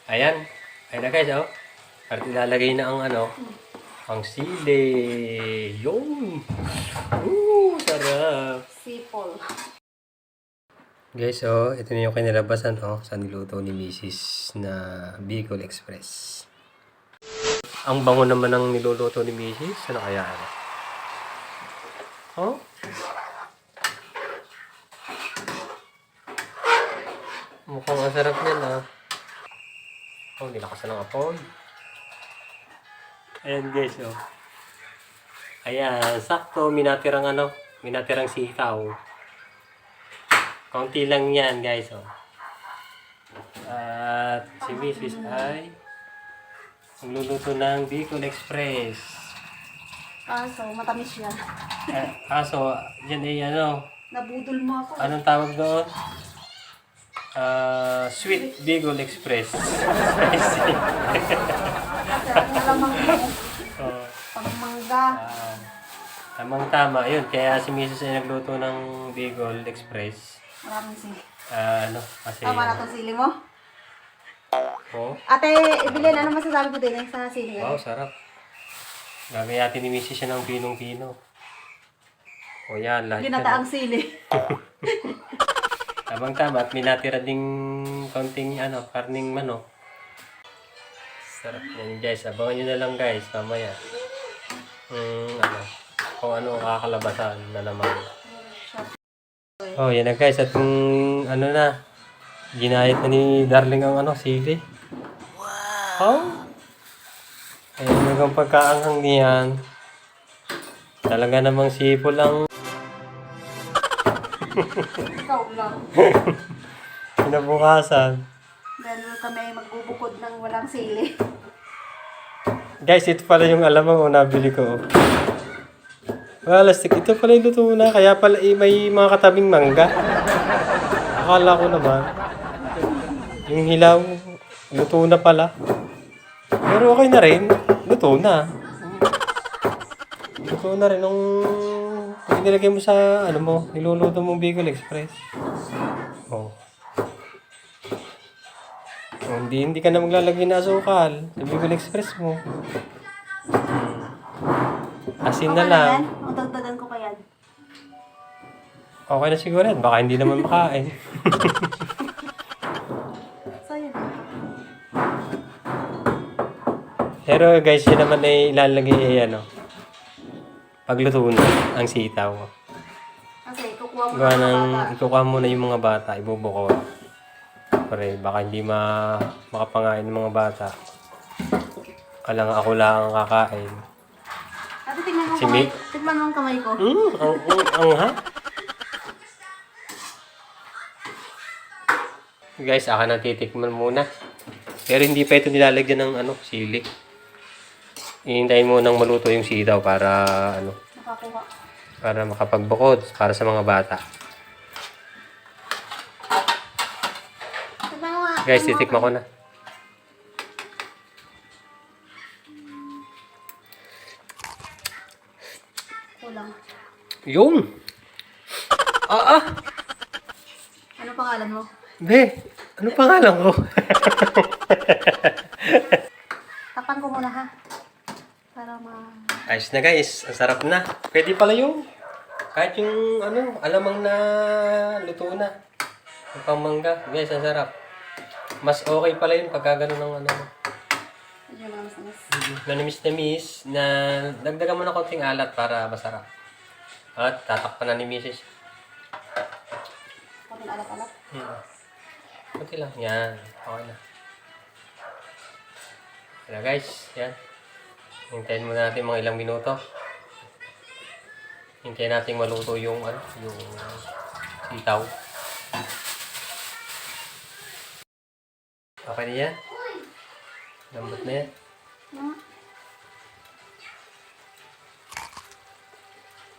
Ayan. Ayan na guys, oh. At ilalagay na ang ano, ang sili. Yun. Sarap. Sipol. Guys, oh, ito na yung kinalabasan, oh, sa niluto ni Mrs. na Bicol Express. Ang bango naman ng niluluto ni Mrs. Ano kaya? Oh? Mukhang ang sarap yan, ah. Oh, nilakas na ng apoy. Ayan guys, oh. Ayan, sakto, minatirang ano, minatirang sitaw. Kaunti lang yan guys, oh. At si Mrs. ay magluluto ng Bicol Express. Kaso, matamis yan. Kaso, yan ay ano, Nabudol mo ako. anong tawag doon? Sweet Bicol Express. Spicy. Malamang Oh. pagmangga. Tamang-tama, yun. Kaya si Mrs. ay nagluto ng Bicol Express. Maraming sili. Ano, kasi... Tama na itong sili mo. Oh, Ate, Evelyn, ano masasabi mo din sa sili? wow, sarap. Gagayatin ni Mrs. siya ng pinong-pino. O yan, lahat Ginataang sili. Tamang-tama at may natira ding kaunting ano, karning manok. Sarap yan guys. Abangan nyo na lang guys, mamaya. Ano, kung ano ang kakalabasan na naman. Oh, yan na guys. At kung ano na, ginayat na ni Darling ang ano, sili. Wow! Oh? Ayun, hanggang pagkaanghang niyan. Talaga namang sipol ang Ikaw lang. kinabukasan. Dahil kami magbubukod ng walang sili. Guys, ito pala yung alamang o nabili ko. Lastik, ito pala yung luto na. Kaya pala may mga katabing mangga. Akala ko naman. Yung hilaw, luto na pala. Pero okay na rin. Luto na. Luto na rin nung nilagay mo sa ano mo, niluluto mong Bicol Express. Oh. Hindi ka na maglalagay na asukal sa Bicol Express mo. Asin na lang. Yan? O dagdagan ko pa yan. Okay na siguro yan. Baka hindi naman makain. So yun. Pero guys, yun naman ay ilalagay ay ano. Pagluto na ang sitaw. Kasi kukuha mo Gawa ng ng, mga bata. ikukuha muna yung mga bata, ibubuko. Pare, baka hindi makapangain ng mga bata. Alang ako lang ang kakain. Ate, tingnan mo Si kamay. Mick? Tingnan mo ang kamay ko. Ang ha? Guys, aka na titikman muna. Pero hindi pa ito nilalagyan ng ano, sili. Ihintayin mo nang maluto yung sitaw para ano, Nakakuha. para makapagbukod para sa mga bata. Tingnan mo nga. Guys, titikman ko na. Kulang. Yung! Ah! Ano pangalan mo? Be! Ano pangalan ko? Tapan ko muna ha. Para Ayos na guys. Ang sarap na. Pwede pala yung kahit yung ano, alamang na luto na. Yung pamangga. Guys, ang sarap. Mas okay pala yun pagka ganun ng ano. medyo mamis-amis. Nanamis na dagdagan mo na konting alat para masarap. At tatakpan na ni Mrs. Kapag alat-alat. Kunti lang. Yan. Okay na. Kaya guys, yan. Hintayin muna natin mga ilang minuto. Hintayin natin maluto yung ano, yung sitaw. Okay na yan. Lambot na yan.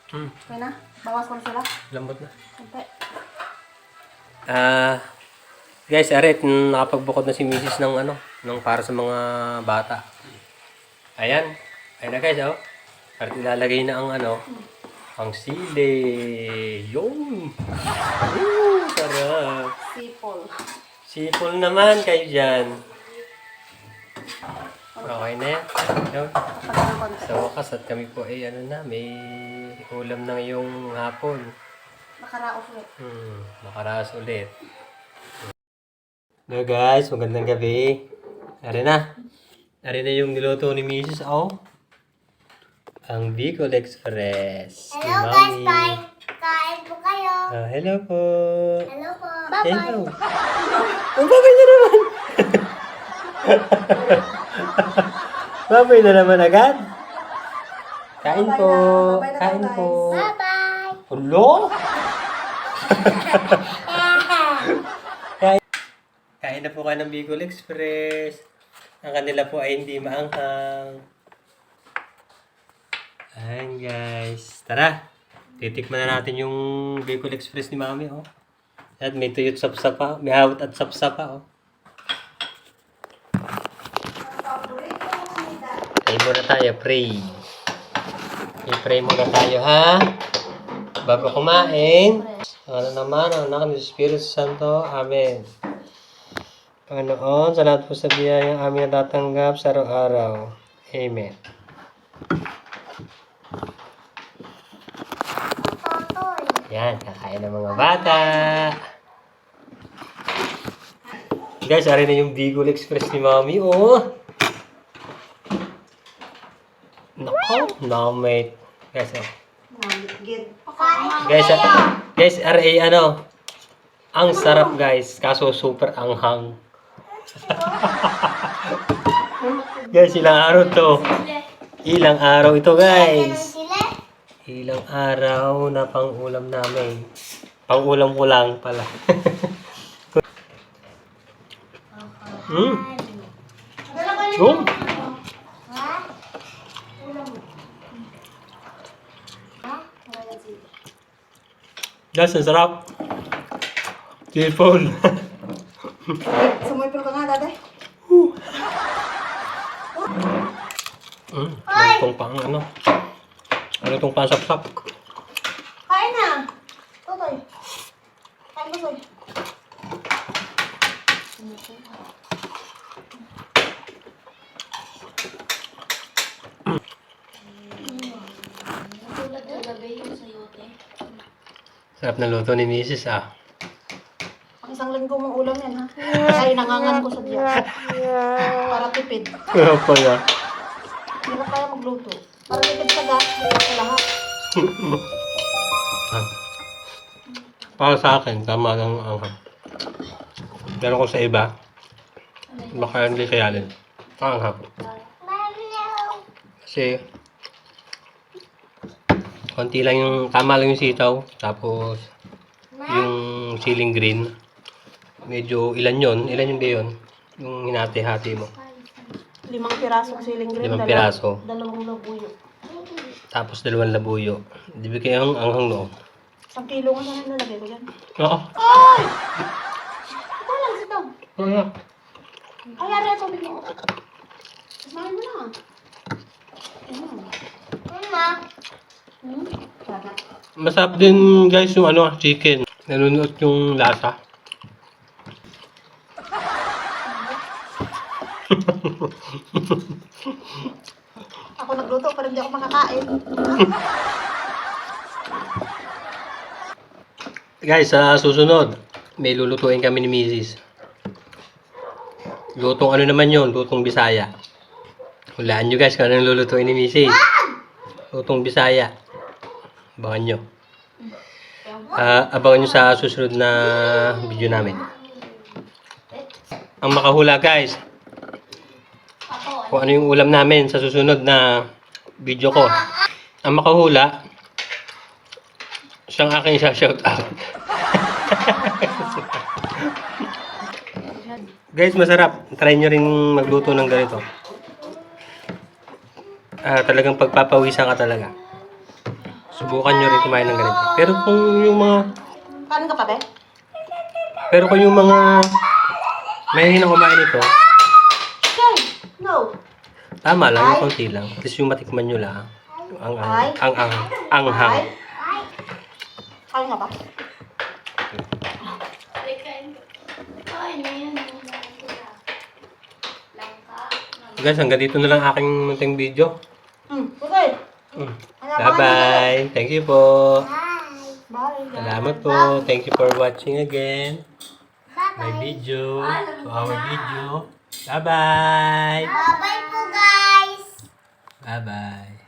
Okay na? Bawas ko na sila. Lambot na. Konti. Guys, aret, nakapagbukod na si Mrs. ng ano, ng para sa mga bata. Ayan. Ayan na guys, oh. At ilalagay na ang ano, ang sili. Yun. Sarap. Sipol. Sipol naman kayo dyan. Okay na yan. Yun. Kapag ng konti. Sa wakas at kami po ay ano na, may ulam na ngayong hapon. Makaraos ulit. Makaraas ulit. Hello guys, magandang gabi. Ari na. Ari na yung niluto ni Mrs. Oh. Ang Bicol Express. Hello Si guys, Mami. kain po kayo. Hello po. Hello po. Hello. Ang babay na naman. Babay na naman agad. Kain po. Kain po. Bye-bye. Hello? Kain na po kayo ng Bicol Express. Ang kanila po ay hindi maanghang. Ayan guys. Tara. Titikman na natin yung Bicol Express ni Mami. Oh. At may tuyot sapsapa. May hawat at sapsapa. Oh. Pray muna tayo. Pray. I-pray muna tayo ha. Bago kumain. Ano naman ang anak ng Espiritu Santo. Amen. Panginoon, sa lahat po sa biyayang aming natatanggap sa araw-araw. Amen. Yan, kakain ng mga bata. Guys, ari na yung Bicol Express ni Mami, oh. Nako, namay. Guys, oh. Guys, ari ano, ang sarap guys, kaso super anghang. Guys, ilang araw to. Ilang araw ito guys. Ilang araw na pang-ulam namin. Pang-ulam ko lang pala. Oh. Guys, ang sarap. Tearful. Sumipil ka nga, dati. Ano itong pang ano? Ano itong pasap-sap? Kain na. Totoy. Kain mo, Toy. Sarap na luto ni Mrs. ah. Ang isang linggo mong ulam yan, ha? Kaya nangangan ko sa diyan. Para tipid. Kaya pala. Hindi na kaya magluto. Para tipid sa gas, tipid sa lahat. Para sa akin, tama lang ang pero kung sa iba, baka hindi kayanin. Panghap. Kasi, konti lang yung, tama lang yung sitaw, tapos, yung siling green, medyo ilan yung gayon, yung hinati-hati mo. 5 pirasong siling green. 5 piraso. 2 labuyo. Tapos 2 labuyo. Di ba kayo ang anghang no? 1 kilo nga sana nalagay ko yan. Oo. Ay! Ito lang, sitaw. Oo. Ay, ari, tubig mo. Sasamahin mo na. Mama. Sarap. Masarap din guys yung ano, chicken. Nanunuot yung lasa. Ako nagluto, pero hindi ako makakain. Guys, sa susunod, may lulutuin kami ni Mrs. Lutong ano naman yun, lutong Bisaya. Hulaan nyo guys kung anong lulutuin ni Mrs. Lutong Bisaya. Abangan nyo. Abangan nyo sa susunod na video namin. Ang makahula guys, kung ano yung ulam namin sa susunod na video ko. Ang makahula, siyang aking shout out. Guys, masarap. Try nyo rin magluto ng ganito. Talagang pagpapawisan ka talaga. Subukan nyo rin kumain ng ganito. Pero kung yung mga... Kanin ka pa, be? Pero kung yung mga... Mahihin na kumain ito, Okay. No. tama lang, yung konti lang. At least yung matikman nyo lang. Anghang. Kain nga ba? Guys, hanggang dito na lang aking munting video. Okay. Mm. Hanapangan nyo Bye-bye. Thank you po. Bye. Bye. Salamat po. Thank you for watching again. My Bye-bye. video. To our video. Bye-bye. Bye-bye po, guys. Bye-bye.